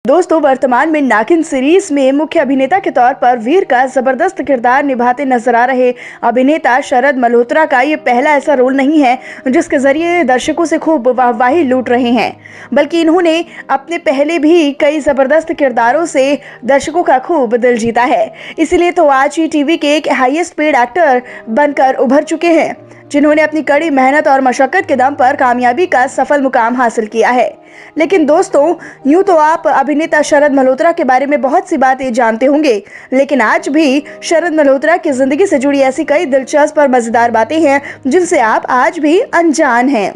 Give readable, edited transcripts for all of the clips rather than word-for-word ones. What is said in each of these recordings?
दोस्तों, वर्तमान में नागिन सीरीज में मुख्य अभिनेता के तौर पर वीर का जबरदस्त किरदार निभाते नजर आ रहे अभिनेता शरद मल्होत्रा का ये पहला ऐसा रोल नहीं है जिसके जरिए दर्शकों से खूब वाहवाही लूट रहे हैं, बल्कि इन्होंने अपने पहले भी कई जबरदस्त किरदारों से दर्शकों का खूब दिल जीता है। इसीलिए तो आज ही टीवी के एक हाईएस्ट पेड एक्टर बनकर उभर चुके हैं, जिन्होंने अपनी कड़ी मेहनत और मशक्कत के दम पर कामयाबी का सफल मुकाम हासिल किया है। लेकिन दोस्तों, यूं तो आप अभिनेता शरद मल्होत्रा के बारे में बहुत सी बातें जानते होंगे, लेकिन आज भी शरद मल्होत्रा की जिंदगी से जुड़ी ऐसी कई दिलचस्प और मजेदार बातें हैं जिनसे आप आज भी अनजान हैं।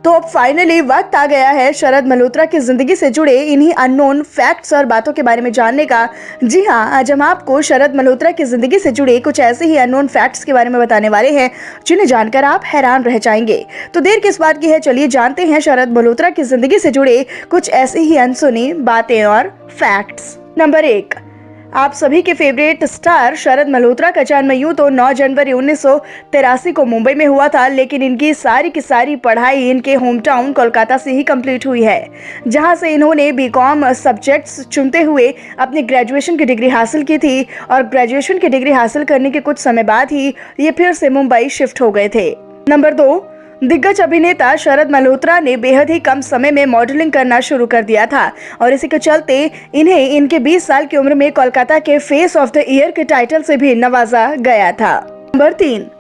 तो अब फाइनली वक्त आ गया है शरद मल्होत्रा की जिंदगी से जुड़े इन्हीं अननोन फैक्ट्स और बातों के बारे में जानने का। जी हाँ, आज हम आपको शरद मल्होत्रा की जिंदगी से जुड़े कुछ ऐसे ही अननोन फैक्ट्स के बारे में बताने वाले हैं जिन्हें जानकर आप हैरान रह जाएंगे। तो देर किस बात की है, चलिए जानते हैं शरद मल्होत्रा की जिंदगी से जुड़े कुछ ऐसी ही अनसुनी बातें और फैक्ट्स। नंबर 1, आप सभी के फेवरेट स्टार शरद मल्होत्रा का जन्म यूं तो 9 जनवरी 1983 को मुंबई में हुआ था, लेकिन इनकी सारी की सारी पढ़ाई इनके होम टाउन कोलकाता से ही कंप्लीट हुई है, जहां से इन्होंने बीकॉम सब्जेक्ट्स चुनते हुए अपनी ग्रेजुएशन की डिग्री हासिल की थी और ग्रेजुएशन की डिग्री हासिल करने के कुछ समय बाद ही ये फिर से मुंबई शिफ्ट हो गए थे। नंबर 2, दिग्गज अभिनेता शरद मल्होत्रा ने बेहद ही कम समय में मॉडलिंग करना शुरू कर दिया था और इसी के चलते इन्हें इनके 20 साल की उम्र में कोलकाता के फेस ऑफ द ईयर के टाइटल से भी नवाजा गया था। नंबर 3,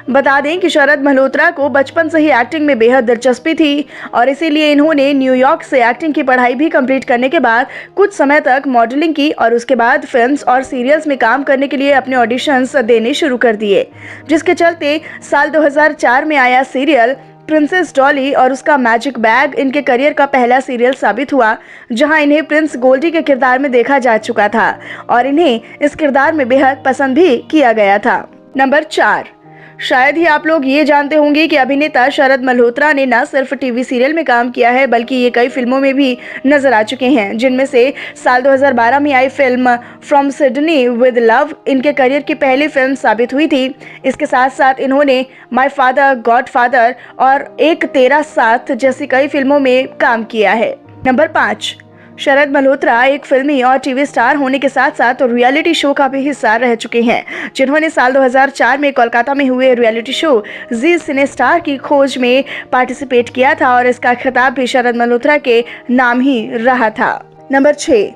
बता दें कि शरद मल्होत्रा को बचपन से ही एक्टिंग में बेहद दिलचस्पी थी और इसीलिए इन्होंने न्यूयॉर्क से एक्टिंग की पढ़ाई भी कंप्लीट करने के बाद कुछ समय तक मॉडलिंग की और उसके बाद फिल्म्स और सीरियल्स में काम करने के लिए अपने ऑडिशंस देने शुरू कर दिए, जिसके चलते साल 2004 में आया सीरियल प्रिंसेस डॉली और उसका मैजिक बैग इनके करियर का पहला सीरियल साबित हुआ, जहां इन्हें प्रिंस गोल्डी के किरदार में देखा जा चुका था और इन्हें इस किरदार में बेहद पसंद भी किया गया था। नंबर 4, शायद ही आप लोग ये जानते होंगे कि अभिनेता शरद मल्होत्रा ने न सिर्फ टीवी सीरियल में काम किया है, बल्कि ये कई फिल्मों में भी नजर आ चुके हैं, जिनमें से साल 2012 में आई film from Sydney with love इनके करियर की पहली फिल्म साबित हुई थी। इसके साथ साथ इन्होंने माय फादर, गॉड फादर और एक तेरा साथ जैसी कई फिल्मों में काम किया है। नंबर 5, शरद मल्होत्रा एक फिल्मी और टीवी स्टार होने के साथ साथ रियलिटी शो का भी हिस्सा रह चुके हैं, जिन्होंने साल 2004 में कोलकाता में हुए रियलिटी शो जी सिने स्टार की खोज में पार्टिसिपेट किया था और इसका खिताब भी शरद मल्होत्रा के नाम ही रहा था। नंबर 6,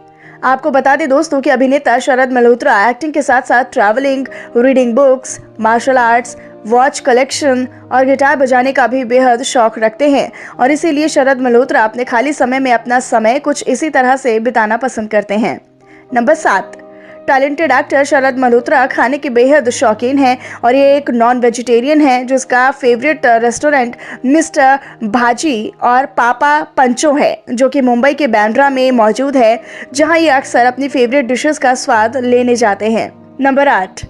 आपको बता दें दोस्तों कि अभिनेता शरद मल्होत्रा एक्टिंग के साथ साथ travelling, reading books, martial arts, watch collection और गिटार बजाने का भी बेहद शौक रखते हैं और इसीलिए शरद मल्होत्रा अपने खाली समय में अपना समय कुछ इसी तरह से बिताना पसंद करते हैं। नंबर 7, टैलेंटेड एक्टर शरद मल्होत्रा खाने के बेहद शौकीन हैं और ये एक नॉन वेजिटेरियन है, जिसका फेवरेट रेस्टोरेंट मिस्टर भाजी और पापा पंचो है, जो कि मुंबई के बांद्रा में मौजूद है, जहां ये अक्सर अपनी फेवरेट डिशेस का स्वाद लेने जाते हैं। नंबर 8,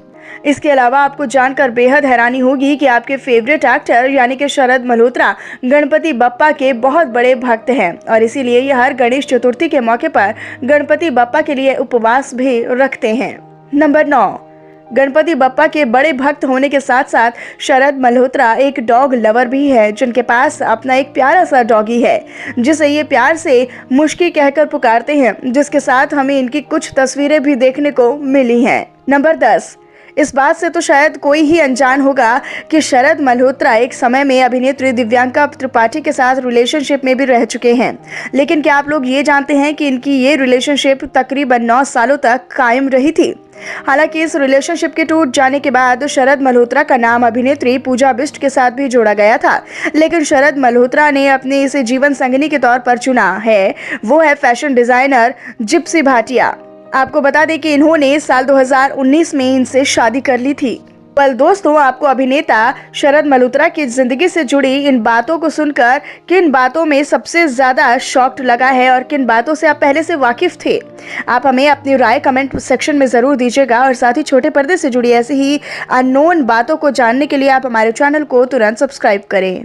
इसके अलावा आपको जानकर बेहद हैरानी होगी कि आपके फेवरेट एक्टर यानी कि शरद मल्होत्रा गणपति बप्पा के बहुत बड़े भक्त हैं और इसीलिए ये हर गणेश चतुर्थी के मौके पर गणपति बप्पा के लिए उपवास भी रखते हैं। नंबर 9, गणपति बप्पा के बड़े भक्त होने के साथ साथ शरद मल्होत्रा एक डॉग लवर भी है, जिनके पास अपना एक प्यारा सा डॉगी है, जिसे ये प्यार से मुश्की कहकर पुकारते हैं, जिसके साथ हमें इनकी कुछ तस्वीरें भी देखने को मिली हैं। नंबर 10, इस बात से तो शायद कोई ही अनजान होगा कि शरद मल्होत्रा एक समय में अभिनेत्री दिव्यांका त्रिपाठी के साथ रिलेशनशिप में भी रह चुके हैं, लेकिन क्या आप लोग ये जानते हैं कि इनकी ये रिलेशनशिप तकरीबन 9 सालों तक कायम रही थी। हालांकि इस रिलेशनशिप के टूट जाने के बाद शरद मल्होत्रा का नाम अभिनेत्री पूजा बिष्ट के साथ भी जोड़ा गया था, लेकिन शरद मल्होत्रा ने अपने इसे जीवन संगिनी के तौर पर चुना है, वो है फैशन डिजाइनर जिप्सी भाटिया। आपको बता दें कि इन्होंने साल 2019 में इनसे शादी कर ली थी। पर दोस्तों, आपको अभिनेता शरद मल्होत्रा की जिंदगी से जुड़ी इन बातों को सुनकर किन बातों में सबसे ज्यादा शॉक्ड लगा है और किन बातों से आप पहले से वाकिफ थे? आप हमें अपनी राय कमेंट सेक्शन में जरूर दीजिएगा और साथ ही छोटे पर्दे से जुड़ी ऐसी ही अननोन बातों को जानने के लिए आप हमारे चैनल को तुरंत सब्सक्राइब करें।